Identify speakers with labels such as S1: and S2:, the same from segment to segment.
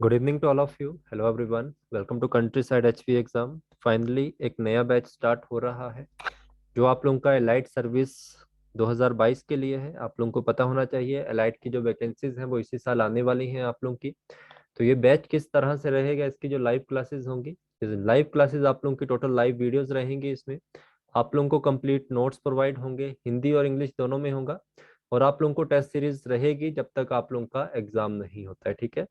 S1: Good evening to all of you. Hello everyone, welcome to countryside HP exam. Finally एक नया batch start हो रहा है जो आप लोगों का एलाइट सर्विस 2022 के लिए है। आप लोगों को पता होना चाहिए एलाइट की जो वैकेंसीज हैं वो इसी साल आने वाली हैं आप लोगों की। तो ये बैच किस तरह से रहेगा, इसकी जो लाइव क्लासेस होंगी, लाइव क्लासेस आप लोगों की टोटल लाइव वीडियोस रहेंगी। इसमें आप लोगों को कंप्लीट नोट्स प्रोवाइड होंगे, हिंदी और इंग्लिश दोनों में होगा। और आप लोगों को टेस्ट सीरीज रहेगी जब तक आप लोगों का एग्जाम नहीं होता है, ठीक है।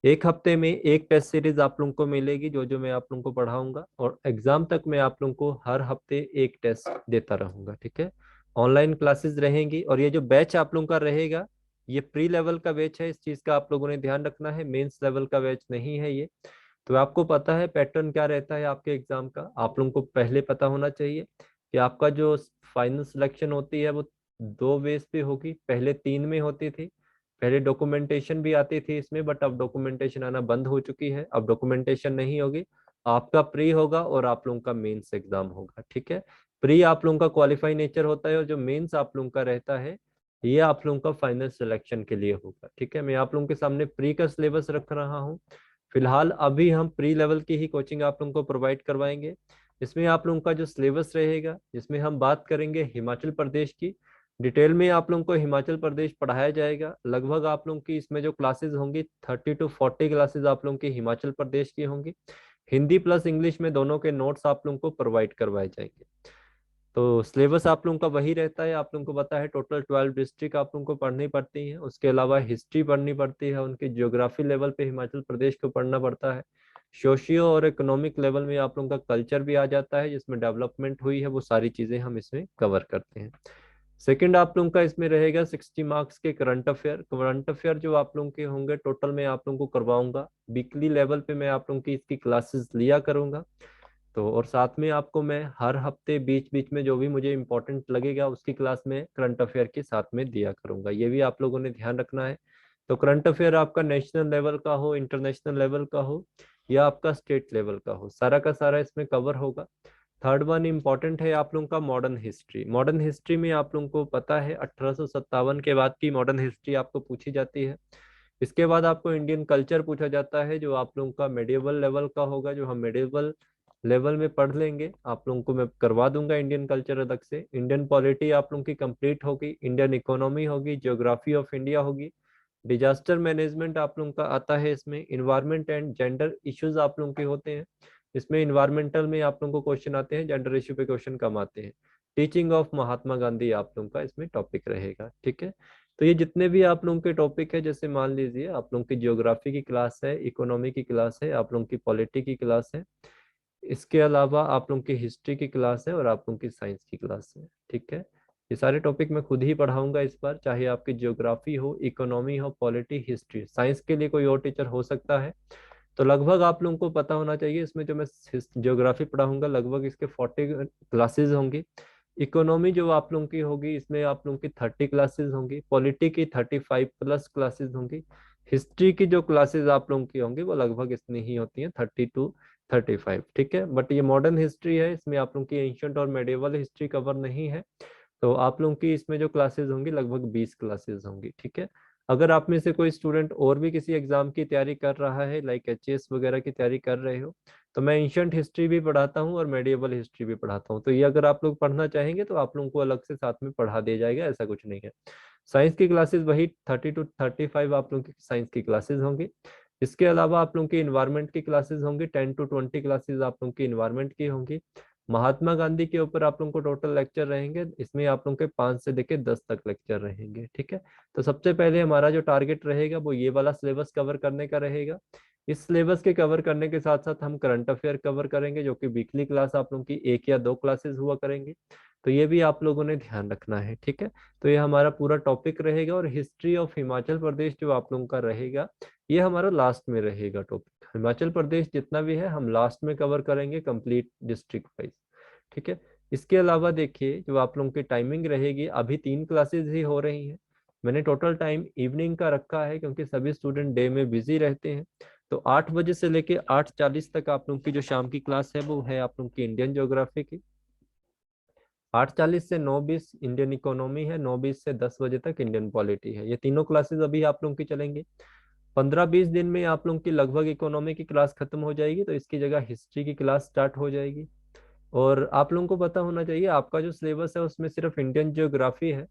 S1: एक हफ्ते में एक टेस्ट सीरीज आप लोगों को मिलेगी जो जो मैं आप लोगों को पढ़ाऊंगा, और एग्जाम तक मैं आप लोगों को हर हफ्ते एक टेस्ट देता रहूंगा, ठीक है। ऑनलाइन क्लासेस रहेंगी और ये जो बैच आप लोगों का रहेगा ये प्री लेवल का बैच है। इस चीज का आप लोगों ने ध्यान रखना है, मेंस लेवल का बैच नहीं है ये। तो आपको पता है पैटर्न क्या रहता है आपके एग्जाम का, आप लोगों को पहले पता होना चाहिए कि आपका जो फाइनल सिलेक्शन होती है वो दो बेस पे होगी। पहले तीन में होती थी, पहले डॉक्यूमेंटेशन भी आती थी इसमें, बट अब डॉक्यूमेंटेशन आना बंद हो चुकी है। अब डॉक्यूमेंटेशन नहीं होगी, आपका प्री होगा और आप लोगों का मेंस एग्जाम होगा, ठीक है। प्री आप लोगों का क्वालिफाई नेचर होता है और जो मेंस आप लोगों का रहता है ये आप लोगों का फाइनल सिलेक्शन के लिए होगा, ठीक है। मैं आप लोगों के सामने प्री का सिलेबस रख रहा हूँ। फिलहाल अभी हम प्री लेवल की ही कोचिंग आप लोगों को प्रोवाइड करवाएंगे। इसमें आप लोगों का जो सिलेबस रहेगा, जिसमें हम बात करेंगे हिमाचल प्रदेश की, डिटेल में आप लोगों को हिमाचल प्रदेश पढ़ाया जाएगा। लगभग आप लोगों की इसमें जो क्लासेस होंगी 30 to 40 क्लासेस आप लोगों की हिमाचल प्रदेश की होंगी। हिंदी प्लस इंग्लिश में दोनों के नोट्स आप लोगों को प्रोवाइड करवाए जाएंगे। तो सिलेबस आप लोगों का वही रहता है। आप लोगों को पता है टोटल 12 डिस्ट्रिक्ट आप लोगों को पढ़नी पड़ती है, उसके अलावा हिस्ट्री पढ़नी पड़ती है, उनकी ज्योग्राफी लेवल पे हिमाचल प्रदेश को पढ़ना पड़ता है। सोशियो और इकोनॉमिक लेवल में आप लोगों का कल्चर भी आ जाता है, जिसमें डेवलपमेंट हुई है वो सारी चीजें हम इसमें कवर करते हैं। सेकंड आप लोगों का इसमें रहेगा 60 मार्क्स के करंट अफेयर। करंट अफेयर जो आप लोगों के होंगे टोटल में आप लोगों को करवाऊंगा वीकली लेवल पे, मैं आप लोगों की इसकी क्लासेस लिया करूंगा। तो और साथ में आपको मैं हर हफ्ते बीच बीच में जो भी मुझे इंपॉर्टेंट लगेगा उसकी क्लास में करंट अफेयर के साथ में दिया करूंगा, ये भी आप लोगों ने ध्यान रखना है। तो करंट अफेयर आपका नेशनल लेवल का हो, इंटरनेशनल लेवल का हो या आपका स्टेट लेवल का हो, सारा का सारा इसमें कवर होगा। थर्ड वन इम्पॉर्टेंट है आप लोगों का मॉडर्न हिस्ट्री। मॉडर्न हिस्ट्री में आप लोगों को पता है 1857 के बाद की मॉडर्न हिस्ट्री आपको पूछी जाती है। इसके बाद आपको इंडियन कल्चर पूछा जाता है जो आप लोगों का मेडिएवल लेवल का होगा, जो हम मेडिएवल लेवल में पढ़ लेंगे। आप लोगों को मैं करवा दूंगा इंडियन कल्चर अलग से। इंडियन पॉलिटी आप लोगों की कंप्लीट होगी, इंडियन इकोनॉमी होगी, ज्योग्राफी ऑफ इंडिया होगी। डिजास्टर मैनेजमेंट आप लोगों का आता है इसमें। इन्वायरमेंट एंड जेंडर इश्यूज आप लोगों के होते हैं इसमें। इन्वायरमेंटल में आप लोगों को क्वेश्चन आते हैं, जेंडर इश्यू पे क्वेश्चन कम आते हैं। टीचिंग ऑफ महात्मा गांधी आप लोगों का इसमें टॉपिक रहेगा, ठीक है। तो ये जितने भी आप लोगों के टॉपिक है, जैसे मान लीजिए आप लोगों की ज्योग्राफी की क्लास है, इकोनॉमी की क्लास है, आप लोगों की पॉलिटी की क्लास है, इसके अलावा आप लोगों की हिस्ट्री की क्लास है और आप लोगों की साइंस की क्लास है, ठीक है। ये सारे टॉपिक मैं खुद ही पढ़ाऊंगा इस बार, चाहे आपकी ज्योग्राफी हो, इकोनॉमी हो, पॉलिटी, हिस्ट्री। साइंस के लिए कोई और टीचर हो सकता है। तो लगभग आप लोगों को पता होना चाहिए इसमें जो मैं ज्योग्राफी पढ़ाऊंगा लगभग इसके 40 क्लासेस होंगी। इकोनॉमी जो आप लोगों की होगी इसमें आप लोगों की 30 क्लासेस होंगी, पॉलिटी की 35+ क्लासेस होंगी। हिस्ट्री की जो क्लासेस आप लोगों की होंगी वो लगभग इतनी ही होती हैं, 30 to 35, ठीक है। बट ये मॉडर्न हिस्ट्री है, इसमें आप लोगों की एंशियंट और मेडिवल हिस्ट्री कवर नहीं है। तो आप लोगों की इसमें जो क्लासेस होंगी लगभग 20 क्लासेस होंगी, ठीक है। अगर आप में से कोई स्टूडेंट और भी किसी एग्जाम की तैयारी कर रहा है, लाइक एचएएस वगैरह की तैयारी कर रहे हो, तो मैं एंशियंट हिस्ट्री भी पढ़ाता हूँ और मेडिएवल हिस्ट्री भी पढ़ाता हूँ। तो ये अगर आप लोग पढ़ना चाहेंगे तो आप लोगों को अलग से साथ में पढ़ा दिया जाएगा, ऐसा कुछ नहीं है। साइंस की क्लासेस वही 30 to 35 आप लोगों की साइंस की क्लासेस होंगी। इसके अलावा आप लोगों की इन्वायरमेंट की क्लासेस होंगी, 10 to 20 क्लासेस आप लोगों की इन्वायरमेंट की होंगी। महात्मा गांधी के ऊपर आप लोगों को टोटल लेक्चर रहेंगे, इसमें आप लोगों के 5 से लेके 10 तक लेक्चर रहेंगे, ठीक है। तो सबसे पहले हमारा जो टारगेट रहेगा वो ये वाला सिलेबस कवर करने का रहेगा। इस सिलेबस के कवर करने के साथ साथ हम करंट अफेयर कवर करेंगे, जो कि वीकली क्लास आप लोगों की 1 या 2 क्लासेस हुआ करेंगी। तो ये भी आप लोगों ने ध्यान रखना है, ठीक है। तो ये हमारा पूरा टॉपिक रहेगा। और हिस्ट्री ऑफ हिमाचल प्रदेश जो आप लोगों का रहेगा ये हमारा लास्ट में रहेगा टॉपिक। हिमाचल प्रदेश जितना भी है हम लास्ट में कवर करेंगे कंप्लीट डिस्ट्रिक्ट वाइज, ठीक है। इसके अलावा देखिए जो आप लोगों की टाइमिंग रहेगी, अभी 3 क्लासेस ही हो रही हैं। मैंने टोटल टाइम इवनिंग का रखा है क्योंकि सभी स्टूडेंट डे में बिजी रहते हैं। तो 8 बजे से लेके 8:40 तक आप लोगों की जो शाम की क्लास है वो है आप लोगों की इंडियन ज्योग्राफी की। 8:40 से 9:20 इंडियन इकोनॉमी है, 9:20 से 10 बजे तक इंडियन पॉलिटी है। ये तीनों क्लासेस अभी आप लोगों की चलेंगी। 15-20 दिन में आप लोगों की लगभग इकोनॉमी की क्लास खत्म हो जाएगी, तो इसकी जगह हिस्ट्री की क्लास स्टार्ट हो जाएगी। और आप लोगों को पता होना चाहिए आपका जो सिलेबस है उसमें सिर्फ इंडियन ज्योग्राफी है,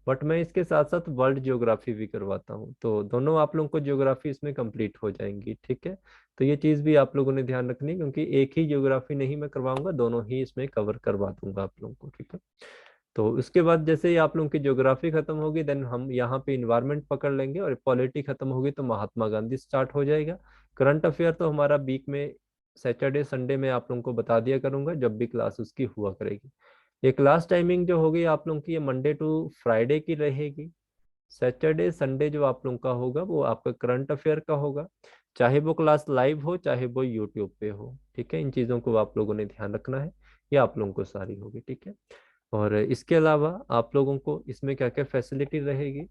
S1: बट मैं इसके साथ साथ वर्ल्ड ज्योग्राफी भी करवाता हूँ, तो दोनों आप लोगों को ज्योग्राफी इसमें कंप्लीट हो जाएंगी। ठीक है, तो ये चीज़ भी आप लोगों ने ध्यान रखनी है, क्योंकि एक ही ज्योग्राफी नहीं मैं करवाऊंगा, दोनों ही इसमें कवर करवा दूंगा आप लोगों को। ठीक है, तो उसके बाद जैसे ही आप लोगों की ज्योग्राफी खत्म होगी, देन हम यहाँ पे इन्वायरमेंट पकड़ लेंगे, और पॉलिटी खत्म होगी तो महात्मा गांधी स्टार्ट हो जाएगा। करंट अफेयर तो हमारा वीक में सैटरडे संडे में आप लोगों को बता दिया करूंगा जब भी क्लास उसकी हुआ करेगी। ये क्लास टाइमिंग जो होगी आप लोगों की, ये मंडे टू फ्राइडे की रहेगी। सैटरडे संडे जो आप लोगों का होगा वो आपका करंट अफेयर का होगा, चाहे वो क्लास लाइव हो चाहे वो यूट्यूब पे हो। ठीक है, इन चीज़ों को आप लोगों ने ध्यान रखना है, ये आप लोगों को सारी होगी। ठीक है, और इसके अलावा आप लोगों को इसमें क्या क्या फैसिलिटी रहेगी,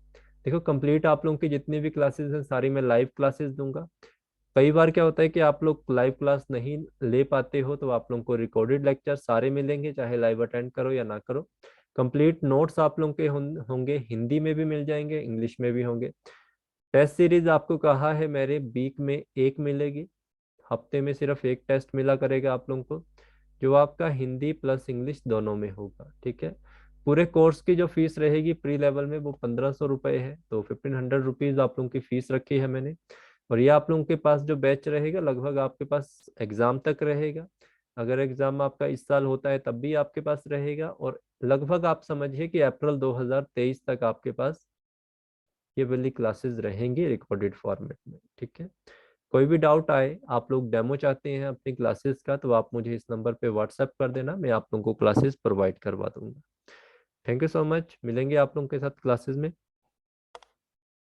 S1: देखो कंप्लीट आप लोगों की जितनी भी क्लासेस हैं सारी मैं लाइव क्लासेस दूंगा। कई बार क्या होता है कि आप लोग लाइव क्लास नहीं ले पाते हो, तो आप लोगों को रिकॉर्डेड लेक्चर सारे मिलेंगे, चाहे लाइव अटेंड करो या ना करो। कंप्लीट नोट्स आप लोगों के होंगे, हिंदी में भी मिल जाएंगे, इंग्लिश में भी होंगे। टेस्ट सीरीज आपको कहा है मेरे वीक में एक मिलेगी, हफ्ते में सिर्फ एक टेस्ट मिला करेगा आप लोगों को, जो आपका हिंदी प्लस इंग्लिश दोनों में होगा। ठीक है, पूरे कोर्स की जो फीस रहेगी प्री लेवल में वो 1500 रुपये है, तो 1500 रुपीज आप लोगों की फीस रखी है मैंने। और ये आप लोगों के पास जो बैच रहेगा लगभग आपके पास एग्जाम तक रहेगा। अगर एग्जाम आपका इस साल होता है तब भी आपके पास रहेगा, और लगभग आप समझिए कि अप्रैल 2023 तक आपके पास ये वाली क्लासेस रहेंगी रिकॉर्डेड फॉर्मेट में। ठीक है, कोई भी डाउट आए, आप लोग डेमो चाहते हैं अपनी क्लासेस का, तो आप मुझे इस नंबर पे व्हाट्सएप कर देना, मैं आप लोगों को क्लासेस प्रोवाइड करवा दूंगा। थैंक यू सो मच, मिलेंगे आप लोगों के साथ क्लासेस में।